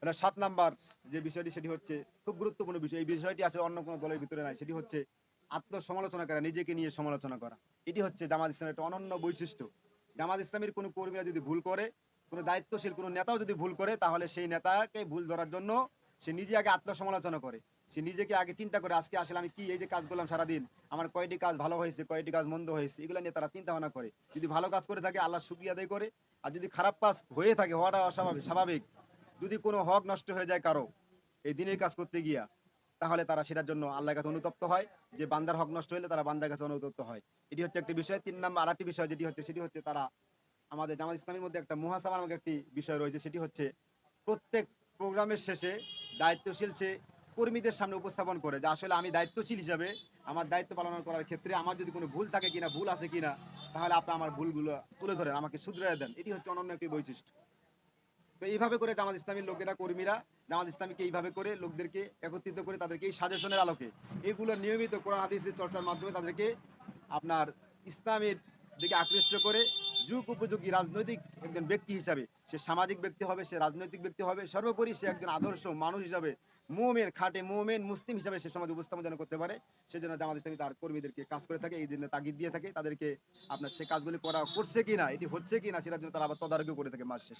এটা ৭ নাম্বার যে বিষয়টি সেটি হচ্ছে খুব গুরুত্বপূর্ণ বিষয়। এই বিষয়টি আসলে অন্য কোনো দলের ভিতরে নাই। সেটি হচ্ছে আত্মসমালোচনা করা, নিজেকে নিয়ে সমালোচনা করা। এটি হচ্ছে জামাত ইসলামের একটা অনন্য বৈশিষ্ট্য। জামাত ইসলামের কোনো কর্মীরা যদি ভুল করে, কোনো দায়িত্বশীল কোনো নেতাও যদি ভুল করে, তাহলে সেই নেতাকে ভুল ধরার জন্য সে নিজে আগে আত্মসমালোচনা করে। সে নিজেকে আগে চিন্তা করে আজকে আসলে আমি কি এই যে কাজ করলাম সারাদিন, আমার কয়টি কাজ ভালো হয়েছে, কয়টি কাজ মন্দ হয়েছে, এগুলা নিয়ে তারা চিন্তা ভাবনা করে। যদি ভালো কাজ করে থাকে আল্লাহর শুকরিয়া আদায় করে, আর যদি খারাপ কাজ হয়ে থাকে হওয়াটা অস্বাভাবিক স্বাভাবিক। যদি কোনো হক নষ্ট হয়ে যায় কারো এই দিনের কাজ করতে গিয়া, তাহলে তারা সেটার জন্য আল্লাহর কাছে অনুতপ্ত হয়। যে বান্দার হক নষ্ট হইলে তারা বান্দার কাছে অনুতপ্ত হয়। এটি হচ্ছে একটি বিষয়। ৩ নাম্বার আরেকটি বিষয় যেটি হচ্ছে সেটি হচ্ছে তারা আমাদের জামাত ইসলামের মধ্যে একটা মুহাসাবা নামক একটি বিষয় রয়েছে। সেটি হচ্ছে প্রত্যেক প্রোগ্রামের শেষে দায়িত্বশীল সে কর্মীদের সামনে উপস্থাপন করে যে আসলে আমি দায়িত্বশীল হিসাবে আমার দায়িত্ব পালন করার ক্ষেত্রে আমার যদি কোনো ভুল থাকে কিনা, ভুল আছে কিনা, তাহলে আপনি আমার ভুলগুলো তুলে ধরেন, আমাকে শুধরাইয়া দেন। এটি হচ্ছে অনন্য একটি বৈশিষ্ট্য। তো এইভাবে করে জামাত ইসলামীর লোকেরা কর্মীরা জামাত ইসলামীকে এইভাবে করে লোকদেরকে একত্রিত করে তাদেরকে এই সাজেশনের আলোকে এগুলো নিয়মিত কোরআন হাদিসের চর্চার মাধ্যমে তাদেরকে আপনার ইসলামের দিকে আকৃষ্ট করে যুগ উপযোগী রাজনৈতিক একজন ব্যক্তি হিসাবে, সে সামাজিক ব্যক্তি হবে, সে রাজনৈতিক ব্যক্তি হবে, সর্বোপরি সে একজন আদর্শ মানুষ হিসাবে মোমেন খাঁটে মোমেন মুসলিম হিসাবে সে সমাজে উপস্থাপন যেন করতে পারে, সেজন্য জামাত ইসলামী তার কর্মীদেরকে কাজ করে থাকে, এই জন্য তাগিদ দিয়ে থাকে তাদেরকে। আপনার সে কাজগুলি করা করছে কিনা, এটি হচ্ছে কিনা সেটার জন্য তারা আবার তদারকিও করে থাকে মাস শেষে।